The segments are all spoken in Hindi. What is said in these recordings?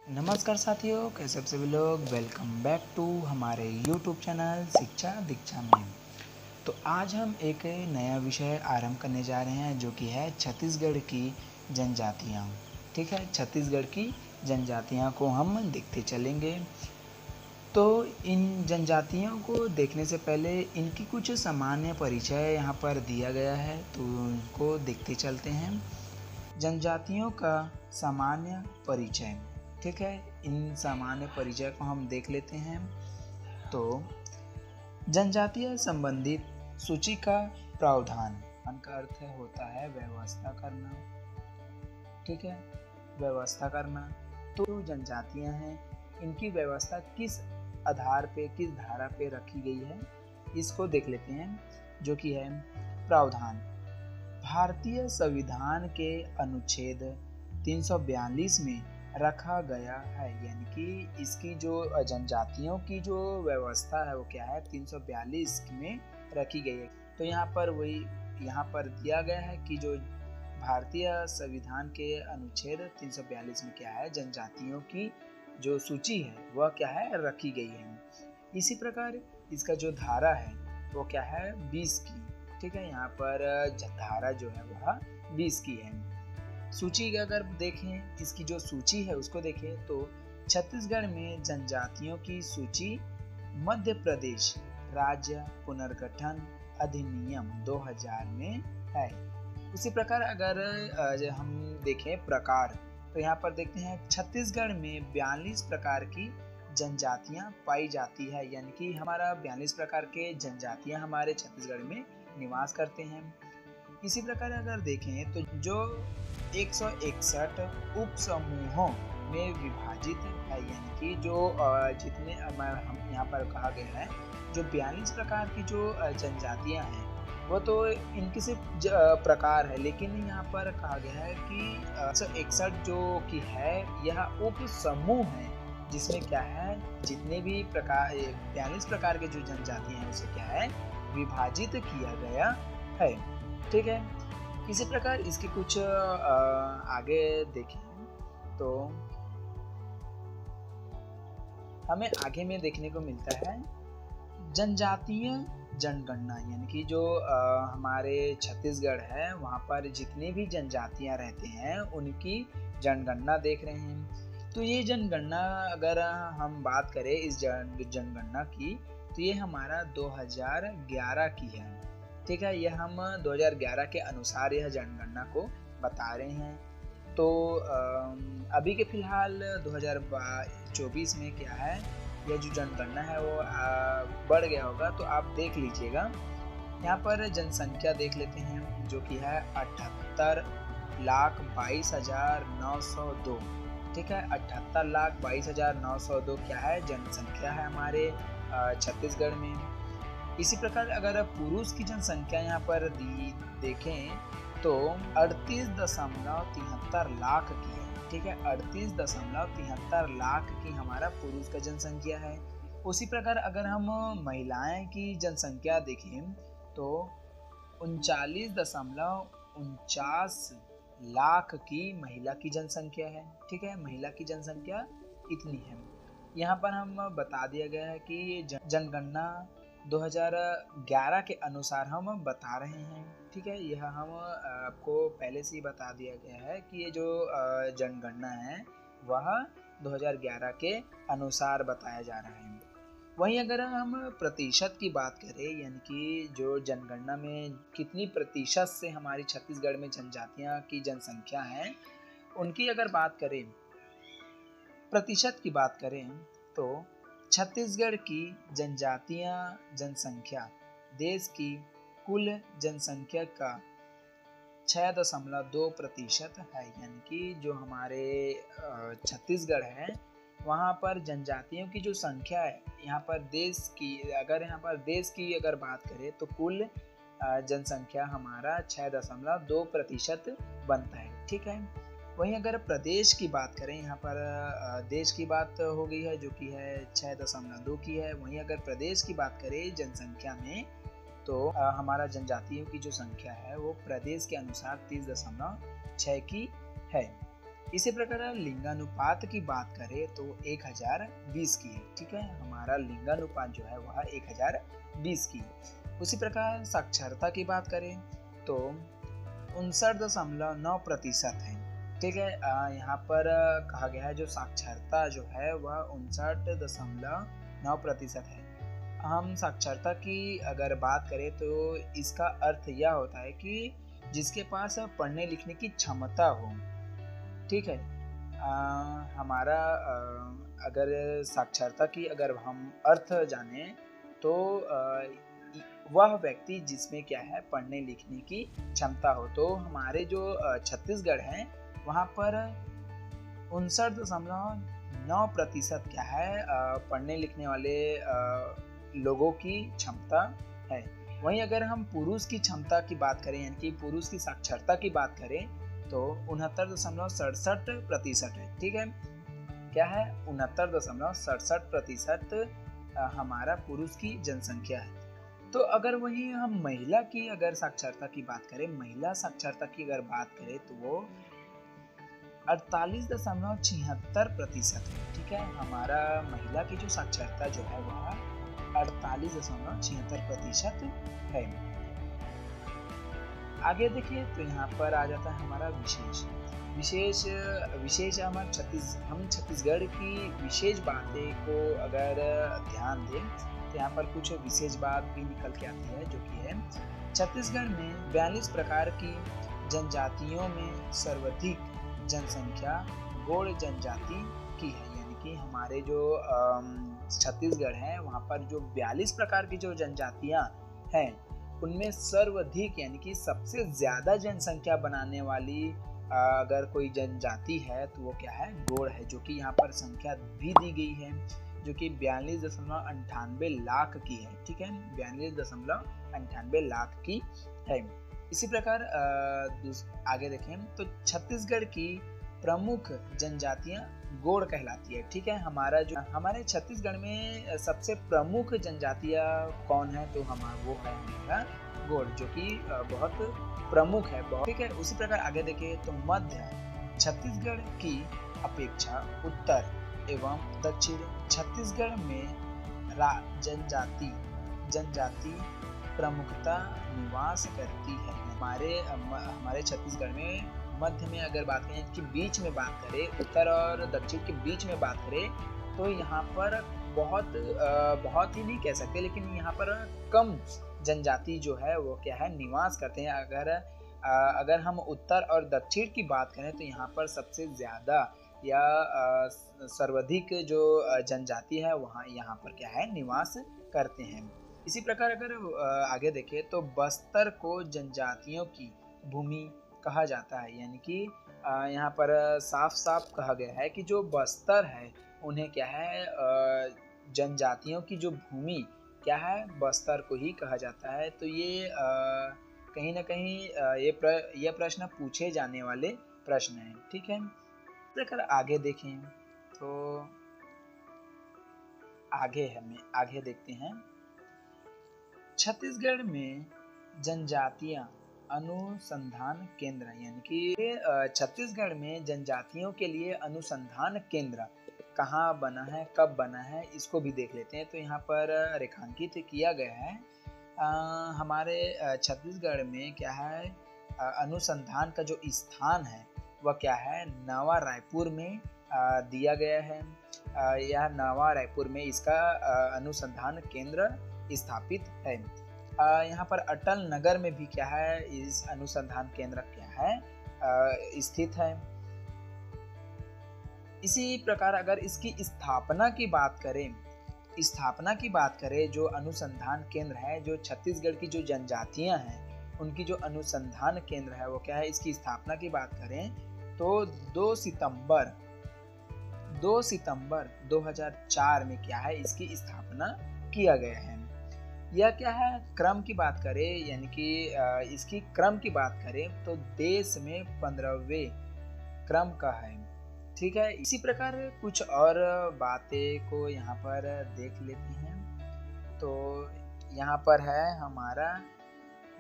नमस्कार साथियों, कैसे आप सभी लोग। वेलकम बैक टू हमारे यूट्यूब चैनल शिक्षा दीक्षा में। तो आज हम एक नया विषय आरंभ करने जा रहे हैं जो कि है छत्तीसगढ़ की जनजातियाँ। ठीक है, छत्तीसगढ़ की जनजातियाँ को हम देखते चलेंगे। तो इन जनजातियों को देखने से पहले इनकी कुछ सामान्य परिचय यहाँ पर दिया गया है, तो उनको देखते चलते हैं। जनजातियों का सामान्य परिचय। ठीक है, इन सामान्य परिचय को हम देख लेते हैं। तो जनजातीय संबंधित सूची का प्रावधान का अर्थ होता है व्यवस्था करना। ठीक है, व्यवस्था करना। तो जनजातियां हैं, इनकी व्यवस्था किस आधार पे, किस धारा पे रखी गई है, इसको देख लेते हैं, जो कि है प्रावधान। भारतीय संविधान के अनुच्छेद 342 में रखा गया है, यानी कि इसकी जो जनजातियों की जो व्यवस्था है वो क्या है, 342 में रखी गई है। तो यहाँ पर दिया गया है कि जो भारतीय संविधान के अनुच्छेद 342 में क्या है, जनजातियों की जो सूची है वह क्या है, रखी गई है। इसी प्रकार इसका जो धारा है वो क्या है, 20 की। ठीक है, यहाँ पर धारा जो है वह 20 की है। सूची का अगर देखें, इसकी जो सूची है उसको देखें, तो छत्तीसगढ़ में जनजातियों की सूची मध्य प्रदेश राज्य पुनर्गठन अधिनियम 2000 में है। उसी प्रकार अगर हम देखें प्रकार, तो यहाँ पर देखते हैं छत्तीसगढ़ में 42 प्रकार की जनजातियाँ पाई जाती है, यानी कि हमारा 42 प्रकार के जनजातियाँ हमारे छत्तीसगढ़ में निवास करते हैं। इसी प्रकार अगर देखें तो जो 161 उप समूहों में विभाजित है, यानी कि जो जितने हम यहाँ पर कहा गया है, जो 42 प्रकार की जो जनजातियाँ हैं वो तो इनके सिर्फ प्रकार है, लेकिन यहाँ पर कहा गया है कि 161 जो कि है यह उप समूह है, जिसमें क्या है, जितने भी प्रकार 42 प्रकार के जो जनजातियाँ हैं उसे क्या है, विभाजित किया गया है। ठीक है, इसी प्रकार इसके कुछ आगे देखें तो हमें आगे में देखने को मिलता है जनजातीय जनगणना, यानी कि जो हमारे छत्तीसगढ़ है वहाँ पर जितनी भी जनजातियाँ रहते हैं उनकी जनगणना देख रहे हैं। तो ये जनगणना अगर हम बात करें इस जनगणना की, तो ये हमारा 2011 की है। ठीक है, यह हम 2011 के अनुसार यह जनगणना को बता रहे हैं। तो अभी के फिलहाल 2024 में क्या है, यह जो जनगणना है वो बढ़ गया होगा, तो आप देख लीजिएगा। यहाँ पर जनसंख्या देख लेते हैं, जो कि है 78,22,902। ठीक है, 78,22,902 क्या है, जनसंख्या है हमारे छत्तीसगढ़ में। इसी प्रकार अगर पुरुष की जनसंख्या यहाँ पर देखें तो 38.73 लाख की है। ठीक है, 38.73 लाख की हमारा पुरुष का जनसंख्या है। उसी प्रकार अगर हम महिलाएं की जनसंख्या देखें तो 39.49 लाख की महिला की जनसंख्या है। ठीक है, महिला की जनसंख्या इतनी है। यहाँ पर हम बता दिया गया है कि जनगणना 2011 के अनुसार हम बता रहे हैं। ठीक है, यह हम आपको पहले से ही बता दिया गया है कि ये जो जनगणना है वह 2011 के अनुसार बताया जा रहा है। वहीं अगर हम प्रतिशत की बात करें, यानी कि जो जनगणना में कितनी प्रतिशत से हमारी छत्तीसगढ़ में जनजातियां की जनसंख्या है, उनकी अगर बात करें, प्रतिशत की बात करें, तो छत्तीसगढ़ की जनजातीय जनसंख्या देश की कुल जनसंख्या का 6.2% है। यानी कि जो हमारे छत्तीसगढ़ है वहाँ पर जनजातियों की जो संख्या है, यहाँ पर देश की अगर बात करें तो कुल जनसंख्या हमारा 6.2% बनता है। ठीक है, वहीं अगर प्रदेश की बात करें, यहाँ पर देश की बात हो गई है जो कि है 6.2 की है। वहीं अगर प्रदेश की बात करें जनसंख्या में, तो हमारा जनजातियों की जो संख्या है वो प्रदेश के अनुसार 30.6 की है। इसी प्रकार लिंगानुपात की बात करें तो 1020 की है, ठीक है। हमारा लिंगानुपात जो है वह 1020 की है। उसी प्रकार साक्षरता की बात करें तो 59.9% है, ठीक है। यहाँ पर कहा गया है जो साक्षरता जो है वह 59.9% है। हम साक्षरता की अगर बात करें तो इसका अर्थ यह होता है कि जिसके पास पढ़ने लिखने की क्षमता हो, ठीक है। हमारा अगर साक्षरता की अगर हम अर्थ जाने तो वह व्यक्ति जिसमें क्या है पढ़ने लिखने की क्षमता हो। तो हमारे जो छत्तीसगढ़ है वहाँ पर 59.9% क्या है पढ़ने लिखने वाले लोगों की क्षमता है। वहीं अगर हम पुरुष की क्षमता की बात करें यानी कि पुरुष की साक्षरता की बात करें तो 69.67% है, ठीक है। क्या है 69.67% हमारा पुरुष की जनसंख्या है। तो अगर वहीं हम महिला की अगर साक्षरता की बात करें, महिला साक्षरता की अगर बात करें तो वो 48.76% है, ठीक है। हमारा महिला की जो साक्षरता जो है वह 48.76% है। आगे देखिए तो यहाँ पर आ जाता है हमारा विशेष हम छत्तीसगढ़ की विशेष बातें को अगर ध्यान दें तो यहाँ पर कुछ विशेष बात भी निकल के आती है, जो कि है छत्तीसगढ़ में 42 प्रकार की जनजातियों में सर्वाधिक जनसंख्या गोंड जनजाति की है। यानी कि हमारे जो छत्तीसगढ़ है वहाँ पर जो 42 प्रकार की जो जनजातियाँ हैं उनमें सर्वाधिक यानी कि सबसे ज़्यादा जनसंख्या बनाने वाली अगर कोई जनजाति है तो वो क्या है गोंड है, जो कि यहाँ पर संख्या भी दी गई है जो कि 42.98 लाख की है, ठीक है। 42.98 लाख की है। इसी प्रकार आगे देखें तो छत्तीसगढ़ की प्रमुख जनजातियां गोंड कहलाती है, ठीक है। हमारे छत्तीसगढ़ में सबसे प्रमुख जनजातियां कौन है तो वो है हमारा गोंड, जो कि बहुत प्रमुख है, बहुत, ठीक है। उसी प्रकार आगे देखें तो मध्य छत्तीसगढ़ की अपेक्षा उत्तर एवं दक्षिण छत्तीसगढ़ में जनजाति प्रमुखता निवास करती है। हमारे छत्तीसगढ़ में मध्य में अगर बात करें कि बीच में बात करें, उत्तर और दक्षिण के बीच में बात करें तो यहाँ पर बहुत ही नहीं कह सकते, लेकिन यहाँ पर कम जनजाति जो है वो क्या है निवास करते हैं। अगर हम उत्तर और दक्षिण की बात करें तो यहाँ पर सबसे ज़्यादा या सर्वाधिक जो जनजाति है वहाँ यहाँ पर क्या है निवास करते हैं। इसी प्रकार अगर आगे देखें तो बस्तर को जनजातियों की भूमि कहा जाता है, यानी कि यहाँ पर साफ साफ कहा गया है कि जो बस्तर है उन्हें क्या है जनजातियों की जो भूमि क्या है बस्तर को ही कहा जाता है। तो ये कहीं ना कहीं ये प्रश्न पूछे जाने वाले प्रश्न हैं, ठीक है। अगर आगे देखें तो आगे देखते हैं छत्तीसगढ़ में जनजातियां अनुसंधान केंद्र, यानी कि छत्तीसगढ़ में जनजातियों के लिए अनुसंधान केंद्र कहाँ बना है कब बना है इसको भी देख लेते हैं। तो यहाँ पर रेखांकित किया गया है हमारे छत्तीसगढ़ में क्या है अनुसंधान का जो स्थान है वह क्या है नवा रायपुर में दिया गया है। यह नवा रायपुर में इसका अनुसंधान केंद्र स्थापित है। यहाँ पर अटल नगर में भी क्या है इस अनुसंधान केंद्र क्या है स्थित है। इसी प्रकार अगर इसकी स्थापना की बात करें जो अनुसंधान केंद्र है जो छत्तीसगढ़ की जो जनजातियां हैं उनकी जो अनुसंधान केंद्र है वो क्या है इसकी स्थापना की बात करें तो 2 सितंबर 2004 में क्या है इसकी स्थापना किया गया है। यह क्या है क्रम की बात करें यानी कि इसकी क्रम की बात करें तो देश में 15वें क्रम का है, ठीक है। इसी प्रकार कुछ और बातें को यहाँ पर देख लेते हैं। तो यहाँ पर है हमारा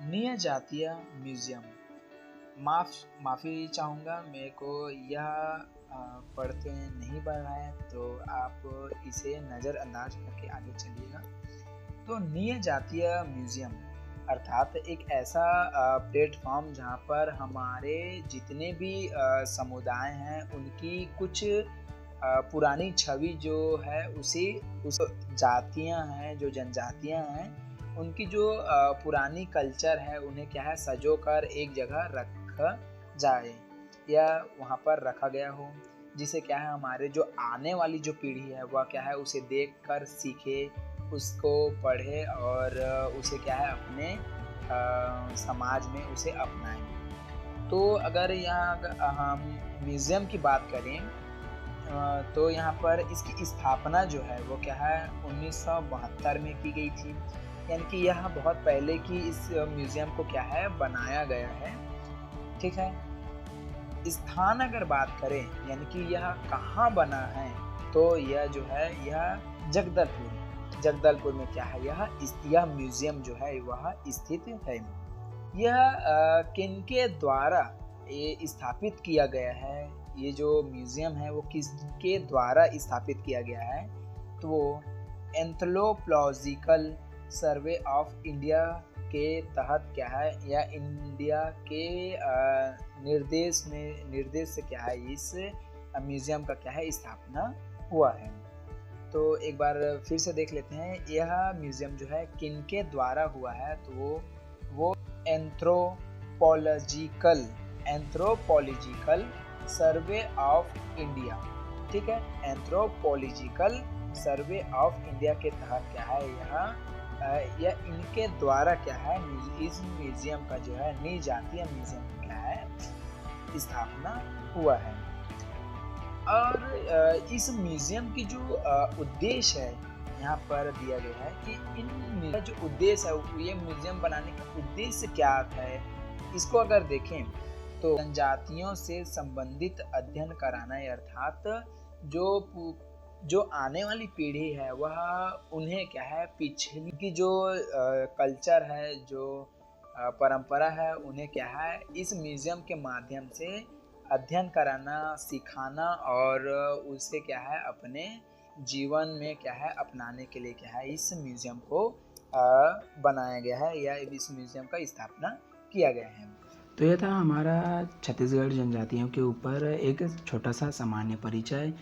नीय जातीय म्यूजियम, माफ़ी चाहूँगा, मेरे को यह पढ़ते नहीं बन रहा है, तो आप इसे नज़रअंदाज करके आगे चलिएगा। तो नीय जातीय म्यूज़ियम अर्थात एक ऐसा प्लेटफ़ॉर्म जहाँ पर हमारे जितने भी समुदाय हैं उनकी कुछ पुरानी छवि जो है उस जातियाँ हैं, जो जनजातियाँ हैं, उनकी जो पुरानी कल्चर है उन्हें क्या है सँजोकर एक जगह रखा जाए या वहाँ पर रखा गया हो, जिससे क्या है हमारे जो आने वाली जो पीढ़ी है वह क्या है उसे देखकर सीखे, उसको पढ़े और उसे क्या है अपने समाज में उसे अपनाएँ। तो अगर यहाँ हम म्यूज़ियम की बात करें तो यहाँ पर इसकी स्थापना जो है वो क्या है 1972 में की गई थी। यानी कि यह बहुत पहले की इस म्यूज़ियम को क्या है बनाया गया है, ठीक है? स्थान अगर बात करें यानी कि यह कहाँ बना है, तो यह जो है यह जगदलपुर में क्या है यह म्यूज़ियम जो है वह स्थित है। यह किनके द्वारा ये स्थापित किया गया है, ये जो म्यूज़ियम है वो किसके द्वारा स्थापित किया गया है, तो वो एंथ्रोपोलॉजिकल सर्वे ऑफ इंडिया के तहत क्या है या इंडिया के निर्देश से क्या है इस म्यूज़ियम का क्या है स्थापना हुआ है। तो एक बार फिर से देख लेते हैं, यह म्यूज़ियम जो है किनके द्वारा हुआ है, तो वो एंथ्रोपोलॉजिकल सर्वे ऑफ इंडिया, ठीक है? एंथ्रोपोलॉजिकल सर्वे ऑफ इंडिया के तहत क्या है यह इनके द्वारा क्या है इस म्यूज़ियम का जो है नीय जातीय म्यूज़ियम क्या है स्थापना हुआ है। और इस म्यूज़ियम की जो उद्देश्य है यहाँ पर दिया गया है कि इन जो उद्देश्य है ये म्यूज़ियम बनाने का उद्देश्य क्या है, इसको अगर देखें तो जनजातियों से संबंधित अध्ययन कराना है, अर्थात जो आने वाली पीढ़ी है वह उन्हें क्या है पिछली की जो कल्चर है, जो परंपरा है, उन्हें क्या है इस म्यूज़ियम के माध्यम से अध्ययन कराना, सिखाना और उसे क्या है अपने जीवन में क्या है अपनाने के लिए क्या है इस म्यूज़ियम को बनाया गया है या इस म्यूज़ियम का स्थापना किया गया है। तो यह था हमारा छत्तीसगढ़ जनजातियों के ऊपर एक छोटा सा सामान्य परिचय।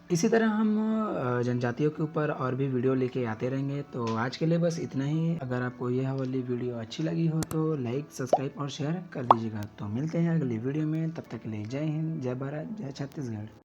इसी तरह हम जनजातियों के ऊपर और भी वीडियो लेके आते रहेंगे। तो आज के लिए बस इतना ही। अगर आपको यह वाली वीडियो अच्छी लगी हो तो लाइक, सब्सक्राइब और शेयर कर दीजिएगा। तो मिलते हैं अगली वीडियो में, तब तक के लिए जय हिंद, जय भारत, जय छत्तीसगढ़।